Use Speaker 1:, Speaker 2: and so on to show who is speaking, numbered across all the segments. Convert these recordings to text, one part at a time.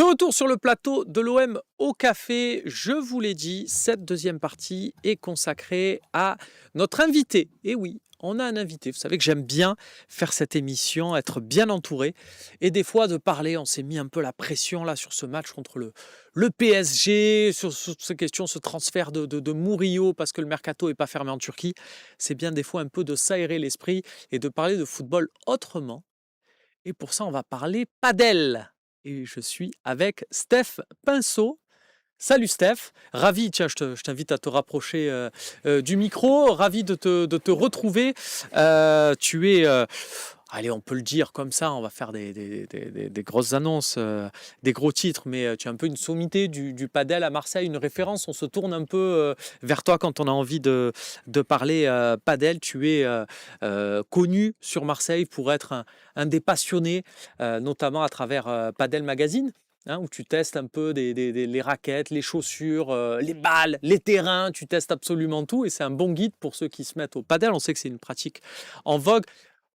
Speaker 1: retour sur le plateau de l'OM au café. Je vous l'ai dit, cette deuxième partie est consacrée à notre invité. Et oui, on a un invité. Vous savez que j'aime bien faire cette émission, être bien entouré. Et des fois, de parler, on s'est mis un peu la pression là sur ce match contre le PSG, sur ces questions, ce transfert de Murillo, parce que le mercato n'est pas fermé en Turquie. C'est bien des fois un peu de s'aérer l'esprit et de parler de football autrement. Et pour ça, on va parler padel. Et je suis avec Steph Pinceau. Salut Steph, ravi, tiens, je t'invite à te rapprocher du micro, ravi de te retrouver. Tu es, allez, on peut le dire comme ça, on va faire des grosses annonces, des gros titres, mais tu es un peu une sommité du padel à Marseille, une référence. On se tourne un peu vers toi quand on a envie de parler padel. Tu es connu sur Marseille pour être un des passionnés, notamment à travers Padel Magazine. Où tu testes un peu les raquettes, les chaussures, les balles, les terrains, tu testes absolument tout et c'est un bon guide pour ceux qui se mettent au padel. On sait que c'est une pratique en vogue.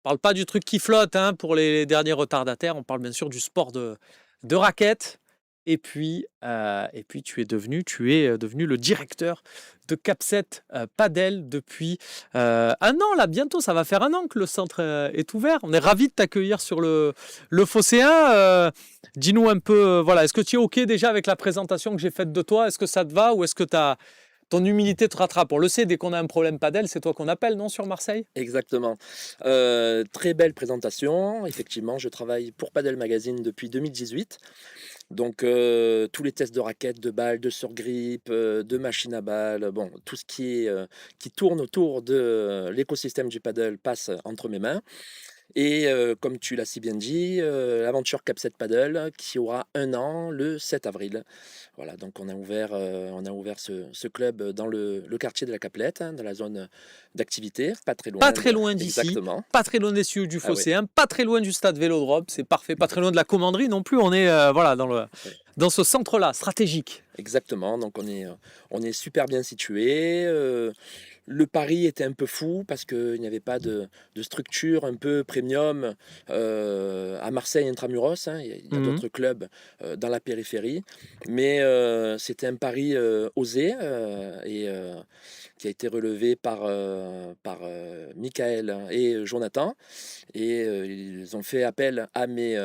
Speaker 1: On ne parle pas du truc qui flotte pour les derniers retardataires, on parle bien sûr du sport de raquettes. Et puis tu es devenu le directeur de Capset Padel depuis un an. Là, bientôt, ça va faire un an que le centre est ouvert. On est ravis de t'accueillir sur le Phocéen. Dis-nous un peu, voilà, est-ce que tu es OK déjà avec la présentation que j'ai faite de toi? Est-ce que ça te va ou est-ce que ton humilité te rattrape? On le sait, dès qu'on a un problème padel, c'est toi qu'on appelle, non, sur Marseille?
Speaker 2: Exactement. Très belle présentation. Effectivement, je travaille pour Padel Magazine depuis 2018. Donc, tous les tests de raquettes, de balles, de surgrip, de machines à balles, bon, tout ce qui tourne autour de l'écosystème du paddle passe entre mes mains. Et comme tu l'as si bien dit, l'aventure Capset Paddle qui aura un an le 7 avril. Voilà, donc on a ouvert ce club dans le quartier de la Caplette, dans la zone d'activité, pas très
Speaker 1: Pas
Speaker 2: loin.
Speaker 1: très loin d'ici,
Speaker 2: Exactement.
Speaker 1: pas très loin des cieux du
Speaker 2: Ah oui.
Speaker 1: Phocéen, pas très loin du stade Vélodrome, c'est parfait, pas très loin de la commanderie non plus, on est voilà,
Speaker 2: Ouais.
Speaker 1: dans ce centre-là, stratégique.
Speaker 2: Exactement, donc on est super bien situé. Le pari était un peu fou parce qu'il n'y avait pas de structure un peu premium à Marseille intramuros. Il y a
Speaker 1: Mhm.
Speaker 2: d'autres clubs dans la périphérie, mais c'était un pari osé et qui a été relevé par Michael et Jonathan. Et ils ont fait appel à mes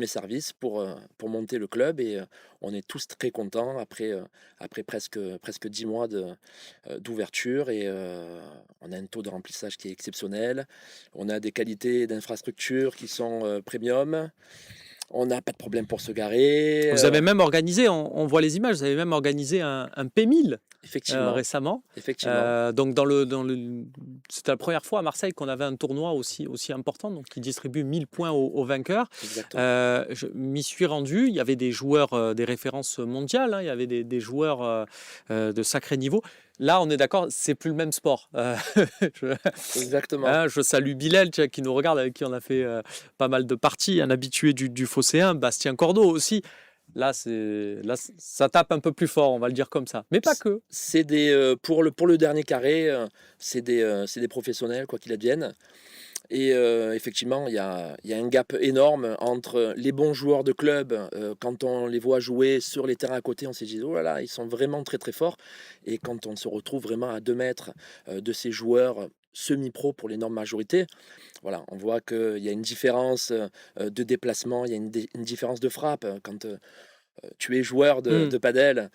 Speaker 2: services pour monter le club et on est tous très contents après presque 10 mois d'ouverture et on a un taux de remplissage qui est exceptionnel. On a des qualités d'infrastructure qui sont premium. On n'a pas de problème pour se garer.
Speaker 1: Vous avez même organisé, on voit les images, vous avez même organisé un P1000
Speaker 2: Effectivement,
Speaker 1: récemment.
Speaker 2: effectivement.
Speaker 1: Donc c'était la première fois à Marseille qu'on avait un tournoi aussi important, donc qui distribue 1000 points aux vainqueurs.
Speaker 2: Exactement.
Speaker 1: Je m'y suis rendu, il y avait des joueurs, des références mondiales, il y avait des joueurs de sacré niveau. Là, on est d'accord, c'est plus le même sport. Je,
Speaker 2: Exactement.
Speaker 1: je salue Bilal qui nous regarde, avec qui on a fait pas mal de parties, un habitué du Phocéen, Bastien Cordeau aussi. Là, ça tape un peu plus fort, on va le dire comme ça. Mais pas que.
Speaker 2: C'est pour le dernier carré, c'est des professionnels, quoi qu'il advienne. Et effectivement, il y a un gap énorme entre les bons joueurs de club. Quand on les voit jouer sur les terrains à côté, on se dit, oh là là, ils sont vraiment très très forts. Et quand on se retrouve vraiment à 2 mètres de ces joueurs semi-pro pour l'énorme majorité, voilà, on voit qu'il y a une différence de déplacement, il y a une différence de frappe. Quand tu es joueur de,
Speaker 1: Hmm.
Speaker 2: de padel,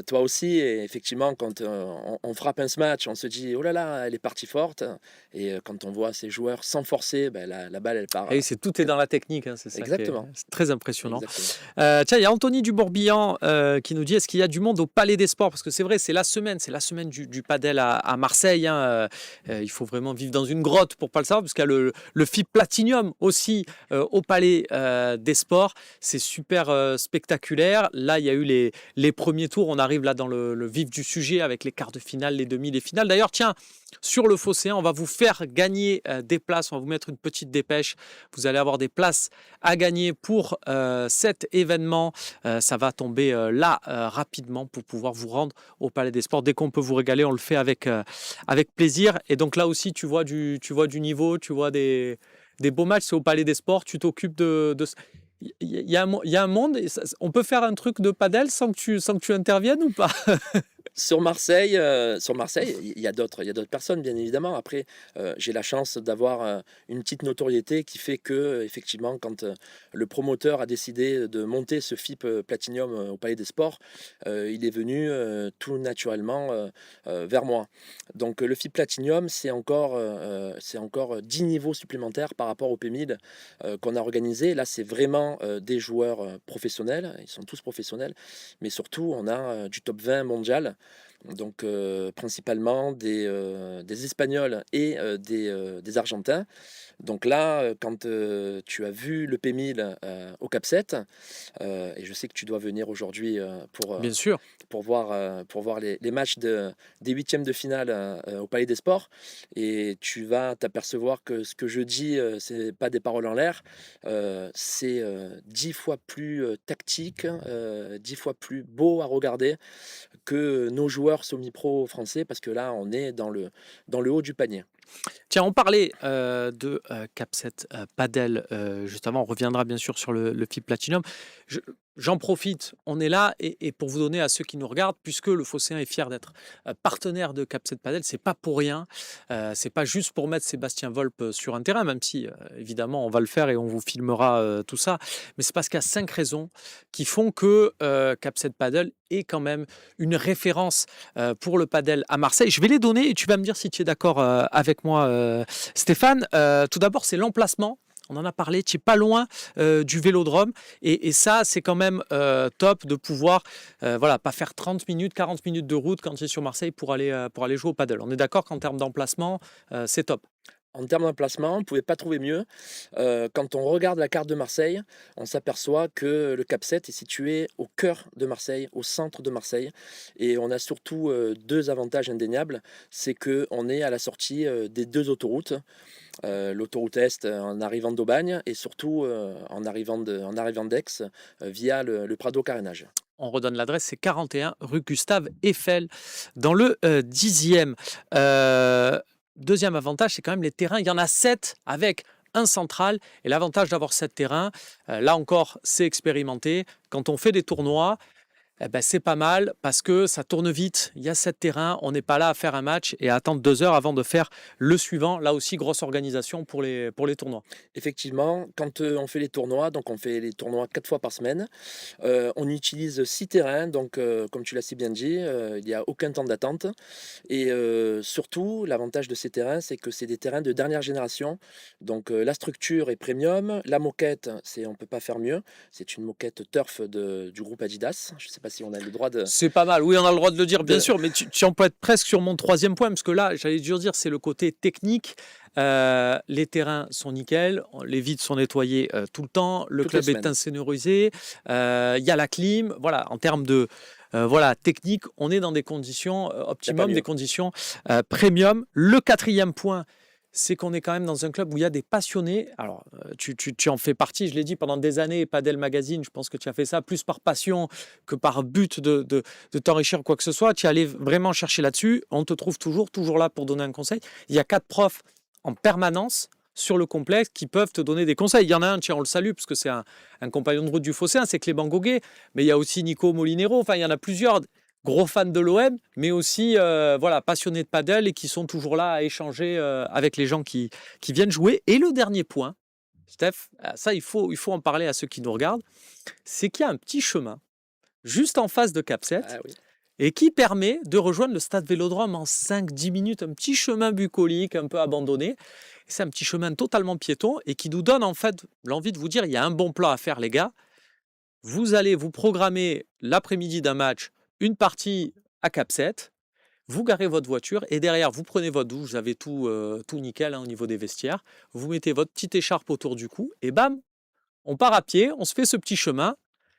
Speaker 2: toi aussi, et effectivement, quand on frappe un smash, on se dit, oh là là, elle est partie forte. Et quand on voit ces joueurs sans forcer, ben, la balle, elle part.
Speaker 1: Et tout est dans la technique, c'est ça qui est
Speaker 2: Exactement,
Speaker 1: c'est très impressionnant.
Speaker 2: exactement.
Speaker 1: Tiens, il y a Anthony Dubourbillan qui nous dit est-ce qu'il y a du monde au Palais des Sports? Parce que c'est vrai, c'est la semaine du padel à Marseille. Il faut vraiment vivre dans une grotte pour pas le savoir, parce qu'il y a le FIP Platinum aussi au Palais des Sports. C'est super spectaculaire. Là, il y a eu les premiers tours. On arrive là dans le vif du sujet avec les quarts de finale, les demi, les finales. D'ailleurs, tiens, sur le Phocéen, on va vous faire gagner des places. On va vous mettre une petite dépêche. Vous allez avoir des places à gagner pour cet événement. Ça va tomber là rapidement pour pouvoir vous rendre au Palais des Sports. Dès qu'on peut vous régaler, on le fait avec plaisir. Et donc là aussi, tu vois du niveau, tu vois des beaux matchs. C'est au Palais des Sports. Tu t'occupes de Il y a un monde, et on peut faire un truc de padel sans que tu interviennes ou pas?
Speaker 2: Sur Marseille, il y a d'autres personnes, bien évidemment. Après, j'ai la chance d'avoir, une petite notoriété qui fait que, effectivement, quand, le promoteur a décidé de monter ce FIP, Platinium, au Palais des Sports, il est venu, tout naturellement, vers moi. Donc, le FIP Platinium, c'est encore 10 niveaux supplémentaires par rapport au P1000, qu'on a organisé. Là, c'est vraiment, des joueurs, professionnels, ils sont tous professionnels, mais surtout on a, du top 20 mondial, donc principalement des Espagnols et des Argentins. Donc là, quand tu as vu le P1000 au Cap 7, et je sais que tu dois venir aujourd'hui
Speaker 1: Bien sûr.
Speaker 2: pour voir les matchs des huitièmes de finale au Palais des Sports, et tu vas t'apercevoir que ce que je dis, c'est pas des paroles en l'air, c'est 10 fois plus tactique, 10 fois plus beau à regarder que nos joueurs semi-pro français, parce que là, on est dans le haut du panier.
Speaker 1: Tiens, on parlait de Capset Padel, justement, on reviendra bien sûr sur le FIP Platinum. Je- J'en profite, on est là, et pour vous donner à ceux qui nous regardent, puisque le Phocéen est fier d'être partenaire de Capset Padel, c'est pas pour rien, c'est pas juste pour mettre Sébastien Volpe sur un terrain, même si évidemment on va le faire et on vous filmera tout ça, mais c'est parce qu'il y a 5 raisons qui font que Capset Padel est quand même une référence pour le padel à Marseille. Je vais les donner et tu vas me dire si tu es d'accord avec moi, Stéphane. Tout d'abord, c'est l'emplacement. On en a parlé, tu n'es pas loin du Vélodrome, et ça, c'est quand même top de pouvoir voilà, pas faire 30 minutes, 40 minutes de route quand tu es sur Marseille pour aller jouer au padel. On est d'accord qu'en termes d'emplacement, c'est top.
Speaker 2: En termes d'emplacement, on ne pouvait pas trouver mieux. Quand on regarde la carte de Marseille, on s'aperçoit que le Cap 7 est situé au cœur de Marseille, au centre de Marseille. Et on a surtout deux avantages indéniables. C'est qu'on est à la sortie des deux autoroutes. L'autoroute Est en arrivant d'Aubagne, et surtout en arrivant d'Aix, via le Prado Carénage.
Speaker 1: On redonne l'adresse, c'est 41 rue Gustave Eiffel, dans le 10e. Deuxième avantage, c'est quand même les terrains. Il y en a 7 avec un central. Et l'avantage d'avoir 7 terrains, là encore, c'est expérimenté. Quand on fait des tournois, eh ben, c'est pas mal parce que ça tourne vite. Il y a 7 terrains. On n'est pas là à faire un match et à attendre 2 heures avant de faire le suivant. Là aussi, grosse organisation pour les tournois.
Speaker 2: Effectivement, quand on fait les tournois, donc on fait les tournois 4 fois par semaine, on utilise 6 terrains, donc comme tu l'as si bien dit, il n'y a aucun temps d'attente. Et surtout, l'avantage de ces terrains, c'est que c'est des terrains de dernière génération. Donc la structure est premium, la moquette, on ne peut pas faire mieux. C'est une moquette turf du groupe Adidas. Je ne sais pas si on a le droit
Speaker 1: C'est pas mal, oui, on a le droit de le dire, bien
Speaker 2: de...
Speaker 1: sûr, mais tu en peux être presque sur mon troisième point, parce que là, j'allais juste dire, c'est le côté technique. Les terrains sont nickel, les vides sont nettoyés tout le temps, le
Speaker 2: toutes les
Speaker 1: club est
Speaker 2: semaines.
Speaker 1: insonorisé, il y a la clim, voilà, en termes de voilà, technique, on est dans des conditions
Speaker 2: Il n'y a pas
Speaker 1: optimum, des
Speaker 2: mieux.
Speaker 1: conditions premium. Le quatrième point, c'est qu'on est quand même dans un club où il y a des passionnés. Alors, tu en fais partie, je l'ai dit pendant des années, Padel Magazine, je pense que tu as fait ça plus par passion que par but de t'enrichir quoi que ce soit. Tu es allé vraiment chercher là-dessus. On te trouve toujours là pour donner un conseil. Il y a 4 profs en permanence sur le complexe qui peuvent te donner des conseils. Il y en a un, tiens, on le salue, parce que c'est un compagnon de route du Phocéen, c'est Clément Goguet, mais il y a aussi Nico Molinero, enfin il y en a plusieurs gros fans de l'OM, mais aussi voilà, passionnés de padel et qui sont toujours là à échanger avec les gens qui viennent jouer. Et le dernier point, Steph, ça il faut en parler à ceux qui nous regardent, c'est qu'il y a un petit chemin juste en face de Cap 7
Speaker 2: Ah oui.
Speaker 1: et qui permet de rejoindre le stade Vélodrome en 5-10 minutes, un petit chemin bucolique un peu abandonné. C'est un petit chemin totalement piéton et qui nous donne en fait l'envie de vous dire, il y a un bon plan à faire les gars. Vous allez vous programmer l'après-midi d'un match, une partie à Cap 7, vous garez votre voiture et derrière vous prenez votre douche, vous avez tout nickel hein, au niveau des vestiaires, vous mettez votre petite écharpe autour du cou et bam, on part à pied, on se fait ce petit chemin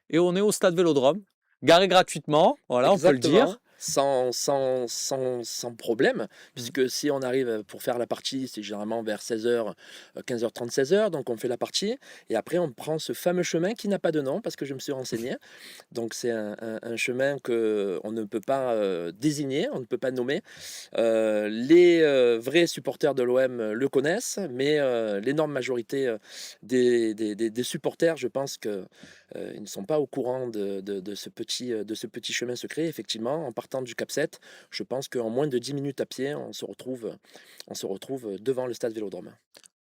Speaker 1: et on est au stade Vélodrome, garé gratuitement, voilà, on peut le
Speaker 2: Exactement.
Speaker 1: dire.
Speaker 2: sans problème,
Speaker 1: Mmh.
Speaker 2: puisque si on arrive pour faire la partie, c'est généralement vers 16h, 15h30, 16h, donc on fait la partie et après on prend ce fameux chemin qui n'a pas de nom parce que je me suis renseigné. Donc c'est un chemin qu'on ne peut pas désigner, on ne peut pas nommer. Les vrais supporters de l'OM le connaissent, mais l'énorme majorité des supporters, je pense que ils ne sont pas au courant de ce petit chemin secret. Effectivement, en partant du Cap 7, je pense qu'en moins de 10 minutes à pied, on se retrouve devant le stade Vélodrome.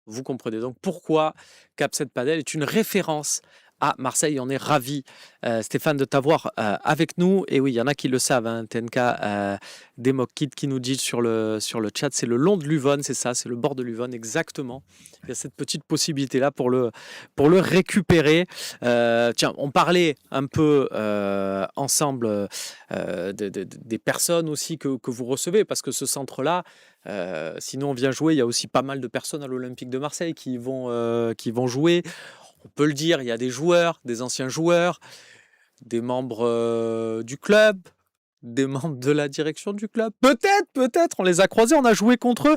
Speaker 1: Vous comprenez donc pourquoi Cap 7 Padel est une référence à Marseille. On est ravis, Stéphane, de t'avoir avec nous. Et oui, il y en a qui le savent, hein, TNK, Demok Kid qui nous dit sur le chat, c'est le long de l'Uvonne, c'est ça, c'est le bord de l'Uvonne, exactement. Il y a cette petite possibilité-là pour le récupérer. Tiens, on parlait un peu ensemble des personnes aussi que vous recevez, parce que ce centre-là, sinon, on vient jouer. Il y a aussi pas mal de personnes à l'Olympique de Marseille qui vont jouer. On peut le dire, il y a des joueurs, des anciens joueurs, des membres du club, des membres de la direction du club. Peut-être, on les a croisés, on a joué contre eux.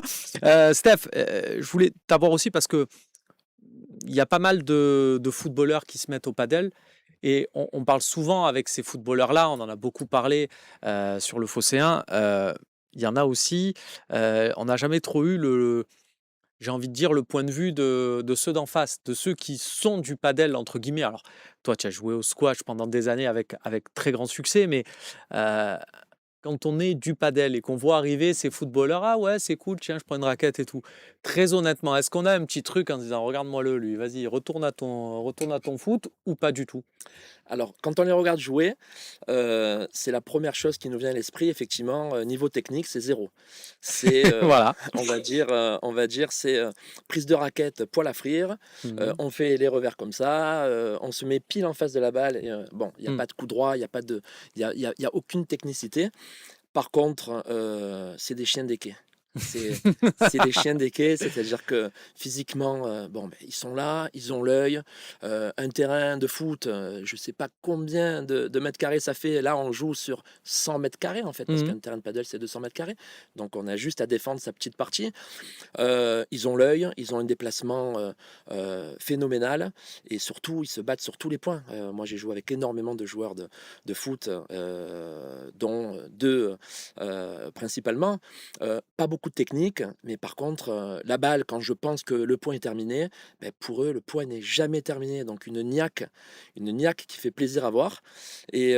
Speaker 1: Steph, je voulais t'avoir aussi parce que il y a pas mal de footballeurs qui se mettent au padel. Et on parle souvent avec ces footballeurs-là, on en a beaucoup parlé sur le Phocéen. Il y en a aussi, on n'a jamais trop eu j'ai envie de dire, le point de vue de ceux d'en face, de ceux qui sont du padel, entre guillemets. Alors, toi, tu as joué au squash pendant des années avec très grand succès, mais euh, quand on est du padel et qu'on voit arriver ces footballeurs, ah ouais, c'est cool, tiens, je prends une raquette et tout. Très honnêtement, est-ce qu'on a un petit truc en disant, regarde-moi-le, lui, vas-y, retourne à ton foot ou pas du tout?
Speaker 2: Alors, quand on les regarde jouer, c'est la première chose qui nous vient à l'esprit, effectivement, niveau technique, c'est zéro. C'est,
Speaker 1: Voilà.
Speaker 2: on va dire, c'est, prise de raquette, poil à frire,
Speaker 1: Mhm.
Speaker 2: on fait les revers comme ça, on se met pile en face de la balle et bon, il y a
Speaker 1: Mm.
Speaker 2: pas de coup droit, il y a aucune technicité. Par contre, c'est des chiens des quais. C'est c'est des chiens des quais, c'est-à-dire que physiquement, bon, beh, ils sont là, ils ont l'œil. Un terrain de foot, je sais pas combien de mètres carrés ça fait. Là, on joue sur 100 mètres carrés, en fait, parce
Speaker 1: Mhm.
Speaker 2: qu'un terrain de paddle, c'est 200 mètres carrés. Donc on a juste à défendre sa petite partie. Ils ont l'œil, ils ont un déplacement, phénoménal et surtout, ils se battent sur tous les points. Moi, j'ai joué avec énormément de joueurs de foot, dont 2 principalement. Pas beaucoup de technique, mais par contre, la balle, quand je pense que le point est terminé, beh, pour eux, le point n'est jamais terminé. Donc une niaque qui fait plaisir à voir et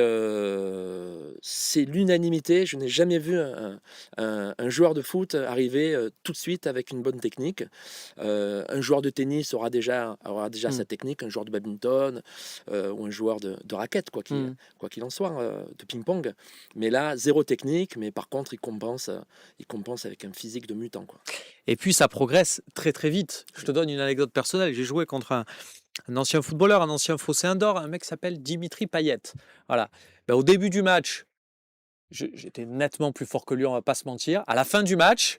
Speaker 2: c'est l'unanimité. Je n'ai jamais vu un joueur de foot arriver, tout de suite avec une bonne technique. Un joueur de tennis aura déjà
Speaker 1: Mm.
Speaker 2: sa technique, un joueur de badminton, ou un joueur de raquette,
Speaker 1: Mm.
Speaker 2: quoi qu'il en soit, de ping-pong. Mais là, zéro technique, mais par contre, il compense avec un physique de mutant, quoi.
Speaker 1: Et puis ça progresse très très vite. Je te donne une anecdote personnelle. J'ai joué contre un ancien footballeur, un ancien Phocéen d'or, un mec qui s'appelle Dimitri Payet. Voilà. Ben, au début du match, j'étais nettement plus fort que lui, on va pas se mentir. À la fin du match,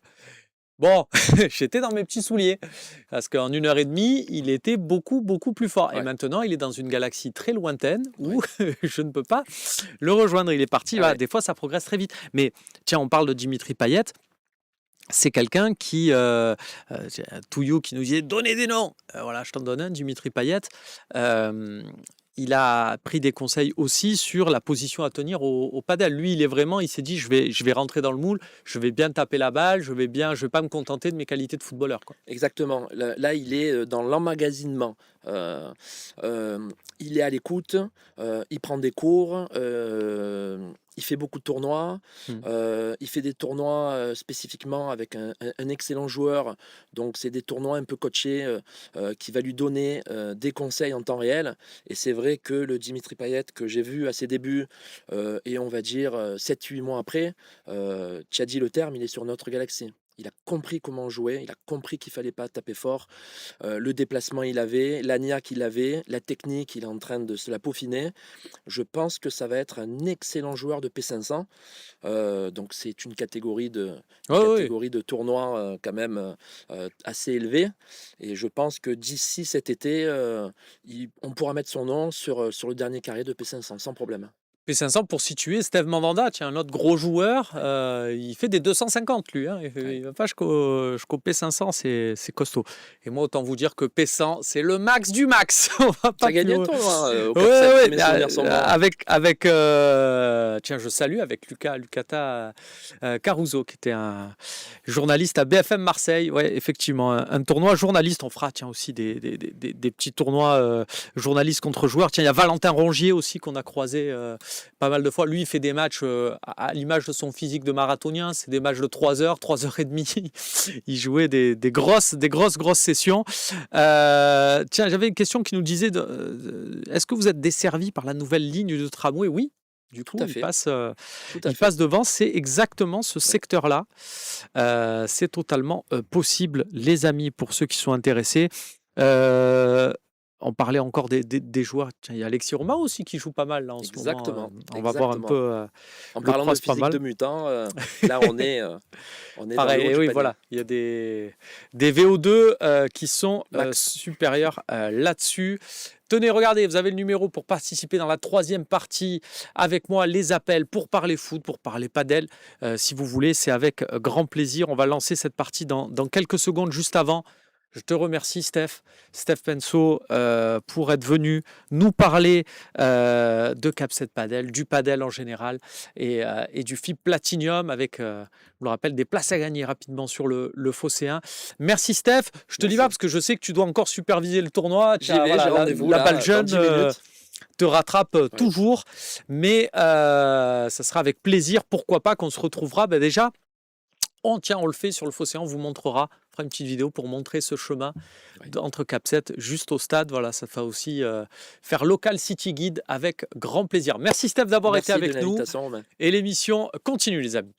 Speaker 1: bon, j'étais dans mes petits souliers. Parce qu'en 1 heure et demie, il était beaucoup, beaucoup plus fort. Et
Speaker 2: Ouais,
Speaker 1: maintenant, il est dans une galaxie très lointaine
Speaker 2: ouais.
Speaker 1: où je ne peux pas le rejoindre. Il est parti.
Speaker 2: Ah
Speaker 1: Voilà,
Speaker 2: ouais.
Speaker 1: des fois, ça progresse très vite. Mais tiens, on parle de Dimitri Payet. C'est quelqu'un qui, c'est Touillou qui nous disait donnez des noms. Voilà, je t'en donne un, Dimitri Payet. Euh, il a pris des conseils aussi sur la position à tenir au padel. Lui, il s'est dit je vais rentrer dans le moule, je vais bien taper la balle, je vais pas me contenter de mes qualités de footballeur, quoi.
Speaker 2: Exactement. Là, il est dans l'emmagasinement. Euh, il est à l'écoute, il prend des cours, il fait beaucoup de tournois.
Speaker 1: Mm.
Speaker 2: Il fait des tournois spécifiquement avec un excellent joueur. Donc, c'est des tournois un peu coachés qui va lui donner des conseils en temps réel. Et c'est vrai que le Dimitri Payet que j'ai vu à ses débuts, et on va dire 7-8 mois après, tu as dit le terme, il est sur notre galaxie. Il a compris comment jouer, il a compris qu'il fallait pas taper fort. Le déplacement, il avait, l'ANIA qu'il avait, la technique, il est en train de se la peaufiner. Je pense que ça va être un excellent joueur de P500. Donc c'est une
Speaker 1: Ouais, ouais.
Speaker 2: catégorie de tournoi quand même assez élevée. Et je pense que d'ici cet été, on pourra mettre son nom sur le dernier carré de P500 sans problème.
Speaker 1: P500 pour situer Steve Mandanda, tiens, un autre gros joueur, il fait des 250 lui, hein, il va pas jusqu'au P500, c'est costaud. Et moi, autant vous dire que P100, c'est le max du max. On va
Speaker 2: Ça
Speaker 1: pas
Speaker 2: a gagné
Speaker 1: plus
Speaker 2: un
Speaker 1: haut.
Speaker 2: tournoi au
Speaker 1: Ouais,
Speaker 2: Cap 7,
Speaker 1: ouais,
Speaker 2: si mes souvenirs sont bons.
Speaker 1: tiens, je salue avec Lucata Caruso, qui était un journaliste à BFM Marseille. Ouais, effectivement, un tournoi journaliste. On fera, tiens, aussi des petits tournois journalistes contre joueurs. Tiens, il y a Valentin Rongier aussi qu'on a croisé pas mal de fois. Lui, il fait des matchs à l'image de son physique de marathonien. C'est des matchs de 3 heures, 3 heures et demie. Il jouait des grosses sessions. Tiens, j'avais une question qui nous disait est-ce que vous êtes desservi par la nouvelle ligne de tramway? Oui. Du coup,
Speaker 2: Tout à
Speaker 1: il
Speaker 2: fait.
Speaker 1: passe,
Speaker 2: Tout à
Speaker 1: il
Speaker 2: fait.
Speaker 1: passe devant. C'est exactement ce
Speaker 2: Ouais.
Speaker 1: secteur-là. C'est totalement possible, les amis, pour ceux qui sont intéressés. On parlait encore des joueurs. Tiens, il y a Alexis Romain aussi qui joue pas mal là en ce moment.
Speaker 2: Exactement.
Speaker 1: On va voir un
Speaker 2: Exactement.
Speaker 1: peu.
Speaker 2: En
Speaker 1: le
Speaker 2: parlant de
Speaker 1: cross pas
Speaker 2: physique
Speaker 1: mal.
Speaker 2: de mutant, là on est dans le haut
Speaker 1: Pareil, et
Speaker 2: du
Speaker 1: oui,
Speaker 2: panier.
Speaker 1: voilà. Il y a des VO2 qui sont
Speaker 2: Max.
Speaker 1: supérieurs là-dessus. Tenez, regardez, vous avez le numéro pour participer dans la 3e partie avec moi, les appels pour parler foot, pour parler padel. Si vous voulez, c'est avec grand plaisir. On va lancer cette partie dans quelques secondes, juste avant. Je te remercie, Steph Penso, pour être venu nous parler de Cap7 Padel, du padel en général et du FIB Platinum avec, je vous le rappelle, des places à gagner rapidement sur le Phocéen. Merci, Steph. Je te dis
Speaker 2: Merci.
Speaker 1: pas parce que je sais que tu dois encore superviser le tournoi.
Speaker 2: J'y vais, j'ai rendez-vous
Speaker 1: la
Speaker 2: là,
Speaker 1: balle
Speaker 2: dans
Speaker 1: jeune
Speaker 2: 10 minutes.
Speaker 1: te rattrape
Speaker 2: Ouais.
Speaker 1: toujours, mais ça sera avec plaisir. Pourquoi pas qu'on se retrouvera déjà. On le fait sur le Phocéen, on vous montrera, on fera une petite vidéo pour montrer ce chemin entre Cap7 juste au stade. Voilà, ça va aussi faire local city guide avec grand plaisir. Merci Steph d'avoir été
Speaker 2: Merci de
Speaker 1: avec nous
Speaker 2: l'invitation, Romain.
Speaker 1: et l'émission continue les amis.